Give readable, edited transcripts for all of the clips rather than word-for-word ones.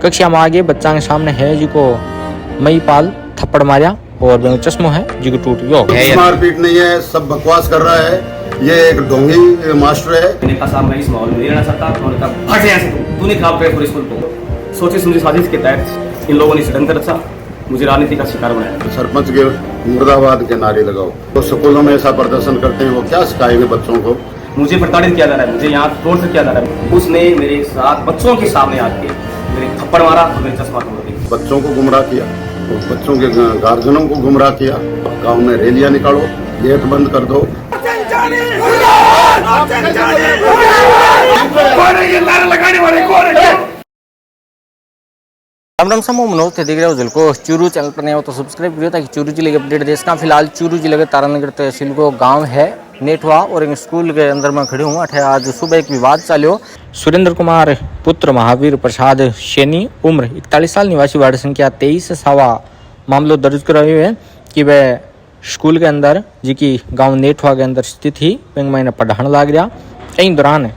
कक्षा में आगे बच्चा के सामने है जिको मई पाल थप्पड़ मारिया और चश्मो है जिको टूट गयो। मारपीट नहीं है, सब बकवास कर रहा है, ये एक ढोंगी मास्टर है। मैंने कहा साहब मैं इस माहौल में नहीं रहना चाहता। उन्होंने कहा हट यहाँ से, तूने खराब किया पूरे स्कूल को। सोची समझी साजिश के तहत इन लोगों ने षड्यंत्र रचा, मुझे राजनीति का शिकार बनाया। सरपंच के मुर्दाबाद के नारे लगाओ। तो स्कूलों में ऐसा प्रदर्शन करते हैं, वो क्या सिखाएंगे बच्चों को? मुझे प्रताड़ित किया जा रहा है, मुझे यहाँ टोर्चर किया जा रहा है। उसने मेरे साथ बच्चों के सामने आके मेरे थप्पड़ मारा और मेरे चश्मा तोड़ दी। बच्चों को गुमराह किया, बच्चों के गार्जियनों को गुमराह किया। गाँव में रैलियां निकालो, गेट बंद कर दो। राम राम समूह मनोज थे देख रहे हो जल को चूरू चैनल पर नए हो तो सब्सक्राइब करिए ताकि चूरू जिले के अपडेट देश का। फिलहाल चूरू जिले के तारानगर तहसील को गांव है नेठवा और एक स्कूल के अंदर में खड़े हूँ। अठे आज सुबह एक विवाद चाल्यो। सुरेंद्र कुमार पुत्र महावीर प्रसाद सैनी उम्र 41 साल निवासी वार्ड संख्या 23 सावा मामलो दर्ज करायो है कि वह स्कूल के अंदर जी की गाँव नेठवा के अंदर स्थित ही मैंने पढ़ाने लग गया। इन दौरान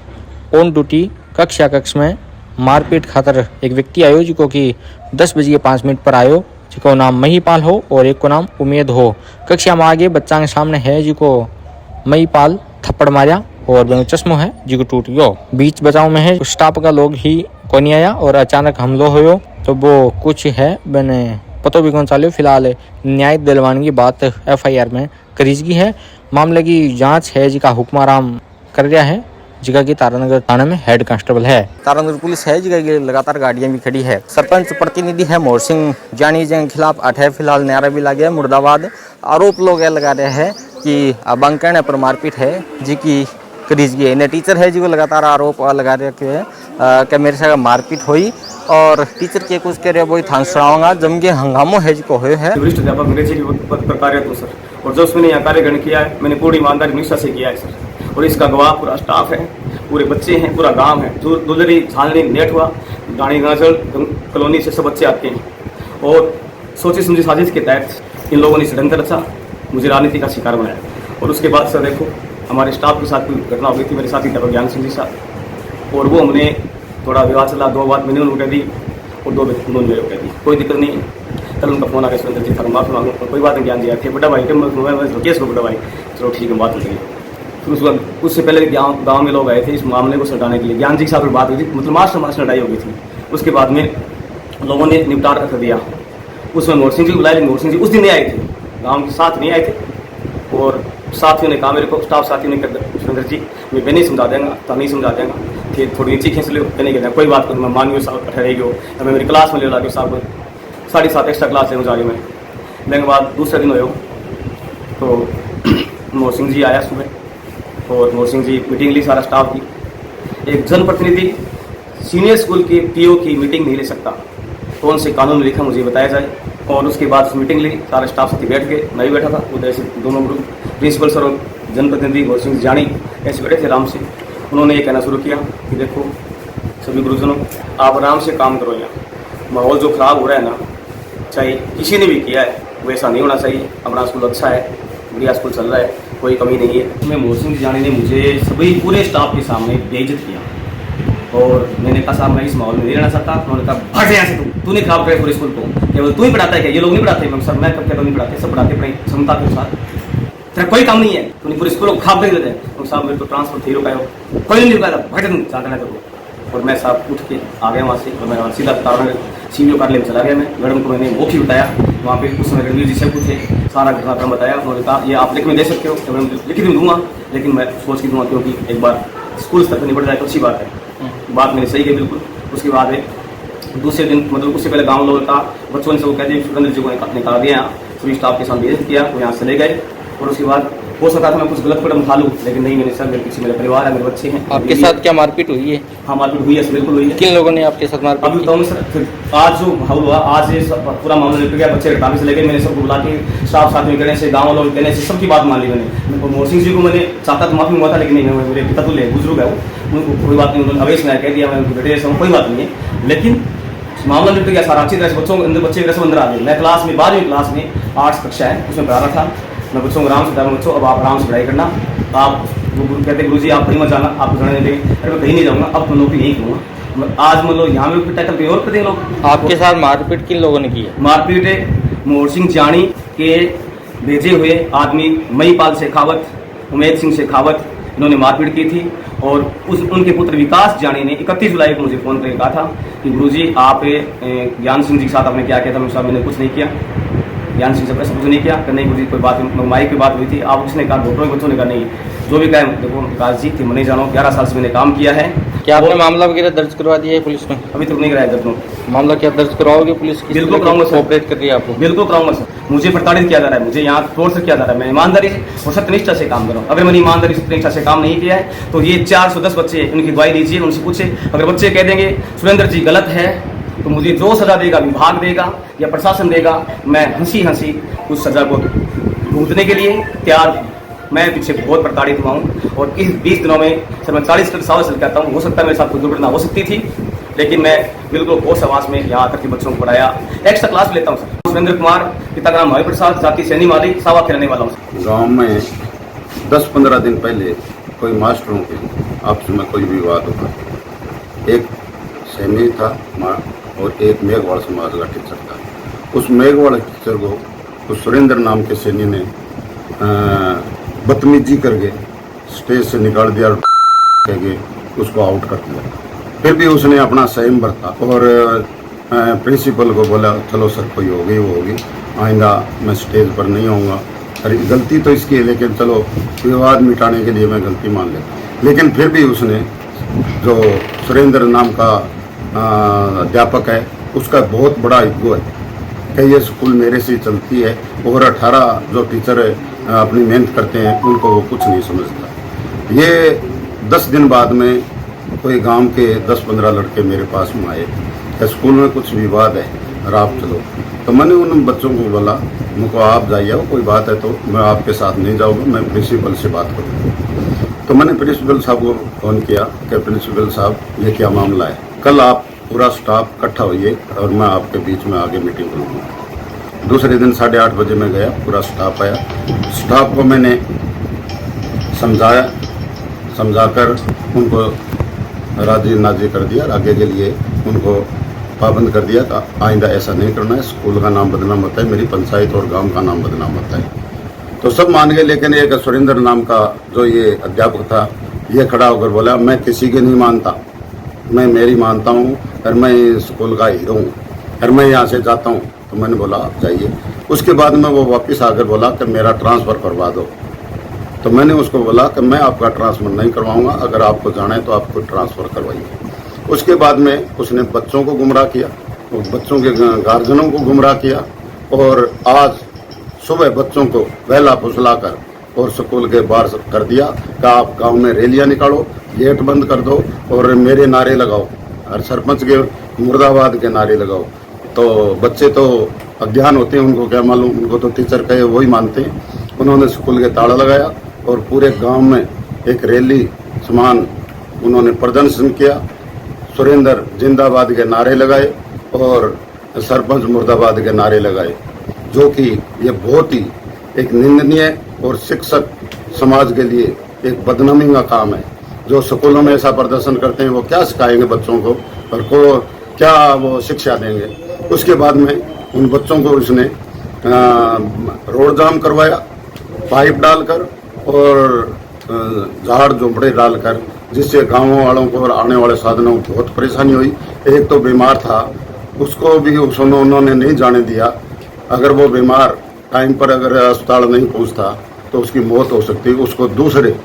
ऑन ड्यूटी कक्ष में मारपीट खातर एक व्यक्ति आयो जिको कि 10:05 पर आयो, जिको नाम महीपाल हो और एक को नाम उम्मीद हो। कक्षा में आगे बच्चा के सामने है जिको महीपाल थप्पड़ मारिया और चश्मो है जिको टूट गयो। बीच बचाव में है स्टाफ का लोग ही को नहीं आया और अचानक हमलो होयो तो वो कुछ है मैंने पतो भी कौन चाल्यो। फिलहाल न्याय दिलवाने की बात FIR में करीजगी है। मामले की जांच है जिका हुक्माराम कर रहा है, जिका की तारानगर थाने में हेड कांस्टेबल है। तारानगर पुलिस है जिका की लगातार गाड़ियां भी खड़ी है। सरपंच प्रतिनिधि है मोर सिंह जानी के खिलाफ अठे फिलहाल नारा भी लगे मुर्दाबाद। आरोप लोग लगा रहे हैं कि बंकण पर मारपीट है जी की करीजगी है। टीचर है जिको लगातार आरोप लगा रहे हैं कि मेरे से मारपीट हुई और टीचर के कुछ कह रहे वही थान सुनाऊंगा। जमगे हंगामो है जिको हुए है। वरिष्ठ अध्यापक अंग्रेजी के पद पर कार्यरत हूँ सर, और जो उसमें यहाँ कार्य ग्रहण किया है मैंने पूरी ईमानदारी निष्ठा से किया है सर। और इसका गवाह पूरा स्टाफ है, पूरे बच्चे हैं, पूरा गांव है। दुलरी झालनी नेठवा डाणी गाजल कॉलोनी से सब बच्चे आते हैं। और सोची समझी साजिश के तहत इन लोगों ने षड्यंत्र रचा, मुझे राजनीति का शिकार बनाया। और उसके बाद सर देखो हमारे स्टाफ के साथ कोई घटना हो गई थी, मेरे साथी अध्यापक ज्ञान सिंह जी साथ, और वो हमने थोड़ा विवाद चला। 2 बात मैंने उनको कह दी और 2 उन्होंने मेरे को कह दी। कोई दिक्कत नहीं है। कल उनका फोन आ गया सुरेंद्र जी माफी मांगो, कोई बात नहीं, ज्ञान जी आए थे बड़ा भाई के केस को बड़ा भाई चलो ठीक है बात हो गई। फिर उससे पहले गांव में लोग आए थे इस मामले को सुलझाने के लिए। ज्ञान जी के साथ बात हुई थी, मतलब मास्टर लड़ाई हो गई थी। उसके बाद में लोगों ने निपटार कर दिया। उसमें मोर सिंह जी बुलाए, लेकिन मोर सिंह जी उस दिन नहीं आए थे, गाँव के साथ नहीं आए थे। और साथियों ने कहा मेरे को, स्टाफ साथियों ने कर सुरेंद्र जी मैं नहीं समझा देंगे तो नहीं समझा देंगे, फिर थोड़ी नीचे खींच लो कहने के कोई बात करूँ मैं मान साहब ठहरेगी हो या मैं मेरी क्लास में ले ला साहब को 7:30 एक्स्ट्रा क्लास लेने जा रही मैं। लेने के बाद दूसरे दिन हो तो मोर सिंह जी आया सुबह और मोर सिंह जी मीटिंग ली सारा स्टाफ की। एक जनप्रतिनिधि सीनियर स्कूल के PO की मीटिंग नहीं ले सकता, कौन से कानून में लिखा मुझे बताया जाए। और उसके बाद मीटिंग ली, सारे स्टाफ साथी बैठ गए, मैं भी बैठा था। उधर से दोनों ग्रुप प्रिंसिपल सर और जनप्रतिनिधि मोर सिंह जानी ऐसे बैठे थे आराम से। उन्होंने ये कहना शुरू किया कि देखो सभी गुरुजनों आप आराम से काम करो, यहाँ माहौल जो ख़राब हो रहा है ना, चाहे किसी ने भी किया है वैसा नहीं होना चाहिए। हमारा स्कूल अच्छा है, बढ़िया स्कूल चल रहा है, कोई कमी नहीं है। मैं मोर सिंह जानी ने मुझे सभी पूरे स्टाफ के सामने बेइज्जत किया और मैंने कहा साहब मैं इस माहौल में नहीं रहना चाहता। उन्होंने कहा हट यहाँ से, तूने खराब किया पूरे स्कूल को, केवल तू ही पढ़ाता है क्या, ये लोग नहीं पढ़ाते? सर मैं कब क्या तो नहीं पढ़ाते, सब पढ़ाते अपनी क्षमता के अनुसार, तेरा कोई काम नहीं है, तूने पूरे स्कूल को खराब कर देते हैं। तो साहब मेरे को ट्रांसफर थे रुका हो, कोई नहीं रुका था, भट तुम चाहते ना करो। और मैं साहब उठ के आ गया वहाँ से और मैं सीधा तारानगर CBO कार्यालय में चला गया। मैं मैडम को मैंने मौखी बताया, वहाँ पे उस समय रणवीर जी सब कुछ थे, सारा घटनाक्रम बताया। उन्होंने कहा ये आप लिख में दे सकते हो, तो मैं लिखित में दूंगा, लेकिन मैं सोच के दूंगा क्योंकि एक बार स्कूल स्तर पर निपट जाए तो अच्छी बात है। बात मैंने सही की बिल्कुल। उसके बाद दूसरे दिन मतलब उससे पहले गाँव लोगों का बच्चों ने सब कह दिया सुरेंद्र जी को निकाल दिया, सभी स्टाफ के साथ बेइज्जत किया, वो यहाँ से ले गए। और उसके बाद हो सकता था मैं कुछ गलत कदम उठा लूँ, लेकिन नहीं, मैंने सर मेरे पीछे मेरा परिवार है, मेरे बच्चे हैं। आपके साथ क्या मारपीट हुई है? हाँ मारपीट हुई है, बिल्कुल हुई है। किन लोगों ने आपके साथ मारपीट? अभी बताऊँ सर, फिर आज जो माहौल हुआ, आज ये पूरा मामला निपट गया। बच्चे हड़ताल से लेकर मैंने सबको बुला के स्टाफ साथ में कहने से, गाँव लोग कहने से सबकी बात मान ली मैंने। मोर सिंह जी को मैंने चाहता तो माफी हुआ था, लेकिन नहीं, मेरे पिता तुल्य बुजुर्ग है वो, उनको कोई बात नहीं, उन्होंने अवेश में कह दिया मैं उनके बेटे से, कोई बात नहीं है। लेकिन मामला निपट गया सारा अच्छी तरह से। बच्चों के अंदर बच्चे सब अंदर आ गए। मैं क्लास में 12वीं क्लास में 8 कक्षा है उसमें पढ़ा रहा था। मैं बच्चों को आराम से बताया, बच्चों अब आप आराम से पढ़ाई करना। आप वो गुरु कहते गुरु जी आप कहीं मत जाना, आपको जाने देंगे। अरे मैं कहीं नहीं जाऊँगा, अब मैं नौकरी नहीं करूँगा। आज मतलब यहाँ भी टैकल कहीं और करते हैं लोग। आपके साथ मारपीट किन लोगों ने की है? मारपीट मोहर सिंह जानी के भेजे हुए आदमी महीपाल शेखावत, उमेद सिंह शेखावत, इन्होंने मारपीट की थी। और उनके पुत्र विकास जानी ने 31 जुलाई को मुझे फ़ोन करके कहा था कि गुरुजी आप ज्ञान सिंह जी के साथ आपने क्या किया था? मैं साहब मैंने कुछ नहीं किया। ज्ञान सिंह से कुछ नहीं किया, नहीं गुरुजी कोई बात माई की बात हुई थी। आप उसने कहा घोटों के बच्चों ने कहा नहीं, जो भी कहा देखो विकास जी थी, मैं नहीं जाना, 11 साल से मैंने काम किया है। क्या आपने मामला वगैरह दर्ज करवा दिया है पुलिस में? अभी तक नहीं कराया दर्ज। मामला क्या दर्ज करवाओगे पुलिस की? बिल्कुल कराऊंगा सर। कोऑपरेट कर रही है आपको? बिल्कुल कराऊंगा सर। मुझे प्रताड़ित किया जा रहा है, मुझे यहाँ टोर्चर किया जा रहा है। मैं ईमानदारी और सत्यनिष्ठा से काम कर रहा हूँ। अगर मैंने ईमानदारी सत्यनिष्ठा से काम नहीं किया है तो ये 410 बच्चे, उनकी गवाही लीजिए, उनसे पूछे। अगर बच्चे कह देंगे सुरेंद्र जी गलत है तो मुझे जो सजा देगा विभाग देगा या प्रशासन देगा, मैं हंसी हंसी उस सजा को भुगतने के लिए तैयार हूँ। मैं पीछे बहुत प्रताड़ित हुआ हूँ और इस 20 दिनों में सर मैं 40 साल से कहता हूँ, हो सकता है मेरे साथ कोई दुर्घटना हो सकती थी, लेकिन मैं बिल्कुल होश आवास में यहाँ आकर के बच्चों को पढ़ाया। एक्स्ट्रा क्लास भी लेता हूँ सर। सुरेंद्र कुमार, पिता का नाम हरिप्रसाद, जाति सैनी वाली, सावा के रहने वाला हूँ। गांव में 10-15 दिन पहले कोई मास्टरों के आपस में कोई विवाद हुआ। एक सैनी था और एक मेघवाड़ समाज का टीचर था। उस मेघवाड़ टीचर को उस सुरेंद्र नाम के सैनी ने बदतमीजी करके स्टेज से निकाल दिया और के उसको आउट कर दिया। फिर भी उसने अपना संयम बरता और प्रिंसिपल को बोला चलो सर कोई होगी वो होगी, आइंदा मैं स्टेज पर नहीं आऊँगा। अरे गलती तो इसकी है, लेकिन चलो विवाद मिटाने के लिए मैं गलती मान लेता। लेकिन फिर भी उसने, जो सुरेंद्र नाम का अध्यापक है, उसका बहुत बड़ा ईगो है कि ये स्कूल मेरे से चलती है और 18 जो टीचर अपनी मेहनत करते हैं उनको वो कुछ नहीं समझता। ये 10 दिन बाद में कोई गांव के 10-15 लड़के मेरे पास में आए कि स्कूल में कुछ विवाद है और आप चलो। तो मैंने उन बच्चों को बोला, मुझको आप जाइए, कोई बात है तो मैं आपके साथ नहीं जाऊँगा, मैं प्रिंसिपल से बात करूँगा। तो मैंने प्रिंसिपल साहब को फ़ोन किया कि प्रिंसिपल साहब ये क्या मामला है, कल आप पूरा स्टाफ इकट्ठा होइए और मैं आपके बीच में आगे मीटिंग करूँगा। दूसरे दिन 8:30 बजे मैं गया, पूरा स्टाफ आया। स्टाफ को मैंने समझाकर उनको राजी नाजी कर दिया और आगे के लिए उनको पाबंद कर दिया कि आइंदा ऐसा नहीं करना है, स्कूल का नाम बदनाम होता है, मेरी पंचायत और गांव का नाम बदनाम होता है। तो सब मान गए, लेकिन एक सुरेंद्र नाम का जो ये अध्यापक था, ये खड़ा होकर बोला मैं किसी की नहीं मानता, मैं मेरी मानता हूँ और मैं स्कूल का हीरो हूँ और मैं यहाँ से जाता हूँ। तो मैंने बोला आप जाइए। उसके बाद में वो वापस आकर बोला कि मेरा ट्रांसफ़र करवा दो। तो मैंने उसको बोला कि मैं आपका ट्रांसफ़र नहीं करवाऊँगा, अगर आपको जाना है तो आपको ट्रांसफ़र करवाइए। उसके बाद में उसने बच्चों को गुमराह किया, बच्चों के गार्जियनों को गुमराह किया और आज सुबह बच्चों को बहला फुसलाकर और स्कूल के बाहर कर दिया कि आप गांव में रैलियां निकालो, गेट बंद कर दो और मेरे नारे लगाओ और सरपंच के मुर्दाबाद के नारे लगाओ। तो बच्चे तो अज्ञान होते हैं, उनको क्या मालूम, उनको तो टीचर कहे वही मानते हैं। उन्होंने स्कूल के ताला लगाया और पूरे गांव में एक रैली समान उन्होंने प्रदर्शन किया, सुरेंद्र जिंदाबाद के नारे लगाए और सरपंच मुर्दाबाद के नारे लगाए, जो कि ये बहुत ही एक निंदनीय और शिक्षक समाज के लिए एक बदनामी का काम है। जो स्कूलों में ऐसा प्रदर्शन करते हैं वो क्या सिखाएंगे बच्चों को और को क्या वो शिक्षा देंगे। उसके बाद में उन बच्चों को उसने रोड जाम करवाया, पाइप डालकर और झाड़ झोंपड़े डालकर, जिससे गाँव वालों को और आने वाले साधनों को बहुत परेशानी हुई। एक तो बीमार था, उसको भी उन्होंने नहीं जाने दिया। अगर वो बीमार टाइम पर अगर अस्पताल नहीं पहुंचता तो उसकी मौत हो सकती। उसको दूसरे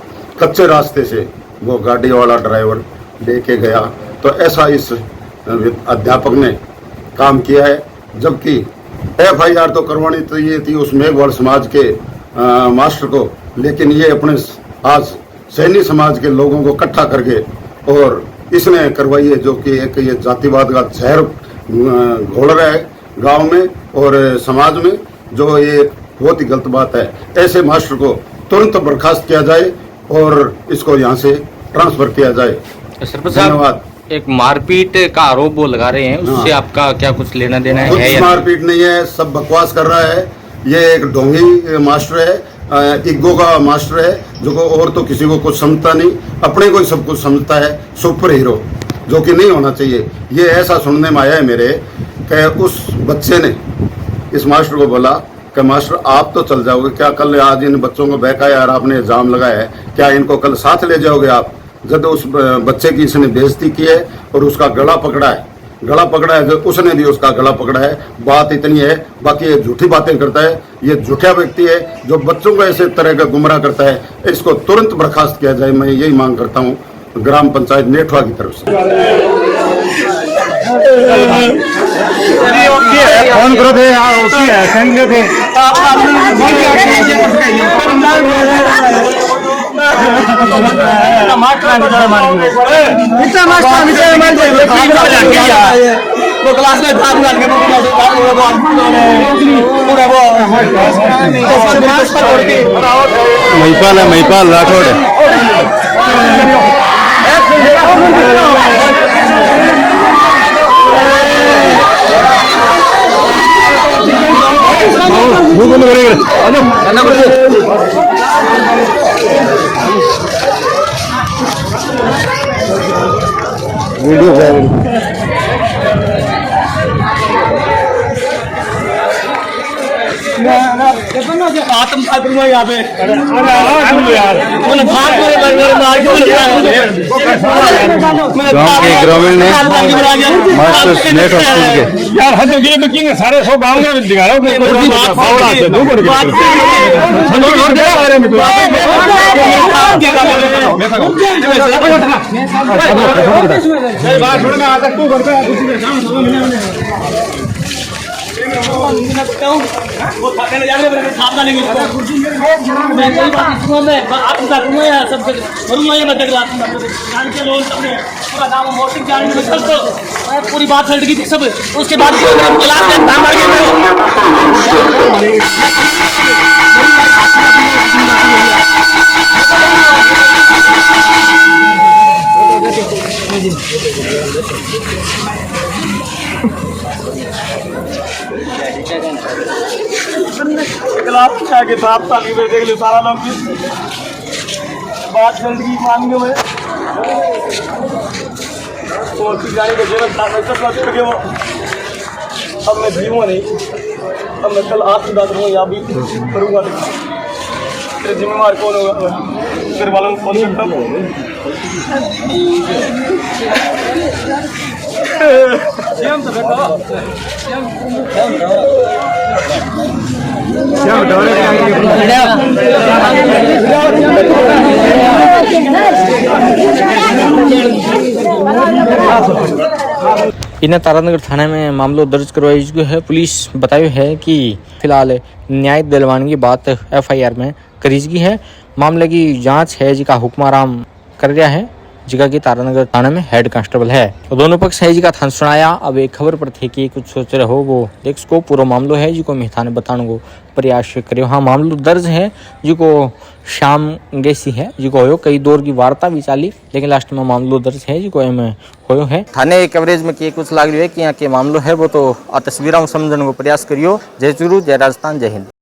कच्चे रास्ते से वो गाड़ी वाला ड्राइवर लेके गया। तो ऐसा इस अध्यापक ने काम किया है, जबकि FIR तो करवानी चाहिए थी उस मेघवाड़ समाज के मास्टर को, लेकिन ये अपने आज सैनी समाज के लोगों को इकट्ठा करके और इसने करवाई है, जो कि एक ये जातिवाद का जहर घोल रहा है गांव में और समाज में, जो ये बहुत ही गलत बात है। ऐसे मास्टर को तुरंत बर्खास्त किया जाए और इसको यहाँ से ट्रांसफर किया जाए। धन्यवाद। एक मारपीट का आरोप वो लगा रहे हैं, उससे आपका क्या कुछ लेना देना है? कुछ मारपीट नहीं है, सब बकवास कर रहा है। ये एक ढोंगी मास्टर है, इग्गो का मास्टर है, जो को और तो किसी को कुछ समझता नहीं, अपने को ही सब कुछ समझता है, सुपर हीरो। जो कि नहीं होना चाहिए। ये ऐसा सुनने में आया है मेरे कि उस बच्चे ने इस मास्टर को बोला कि मास्टर आप तो चल जाओगे, क्या कल आज इन बच्चों को बहकाया और आपने इल्जाम लगाया है, क्या इनको कल साथ ले जाओगे आप? जब उस बच्चे की इसने बेइज्जती की है और उसका गला पकड़ा है, जो उसने भी उसका गला पकड़ा है। बात इतनी है, बाकी ये झूठी बातें करता है, ये झूठा व्यक्ति है जो बच्चों को ऐसे तरह का गुमराह करता है। इसको तुरंत बर्खास्त किया जाए, मैं यही मांग करता हूँ ग्राम पंचायत नेठवा की तरफ से। फोन करो थे थे वो क्लास में भाग लग गया महिपाल राठौड़ वीडियो वायरल आत्मघात हुआ यहाँ पे गांव के ग्रामीण ने मास्टर नेट और स्कूल के यार हद ये बुकिंग सारे 100 गांव में दिखा रहा पूरी बात फैल गई थी सब। उसके बाद क्लास में काम आ क्लास आगे साफ ताली में देख लो सारा लोग बात जल्दी मांगने में तो गाड़ी का जीवन था के वो अब मैं जीऊँगा नहीं, अब मैं कल आपकी बात करूँगा या भी करूँगा नहीं। तेरे जिम्मेवार कौन होगा? घर वालों को फोन करता इन्हें तारानगर थाने में मामलो दर्ज करवाई चुकी है। पुलिस बताई है कि फिलहाल न्याय दिलवाने की बात FIR में करी चुकी है। मामले की जांच है जिका हुक्माराम कर रहा है, जिका की तारानगर थाने में हेड कांस्टेबल है। तो दोनों पक्ष है जिका थान सुनाया। अब एक खबर पर थे कि कुछ सोच रहे हो वो देख को पूरा मामलो है जिको मैं थाने बताने को प्रयास करियो। हाँ मामलो दर्ज है जिको शाम गैसी है जिको हो कई दौर की वार्ता भी चाली, लेकिन लास्ट में मामलो दर्ज है जिको में होयो है। थाने कवरेज में किए कुछ लाग रही है कि यहाँ के मामलो है वो तो तस्वीरों समझने को प्रयास करियो। जय चूरू, जय राजस्थान, जय हिंद।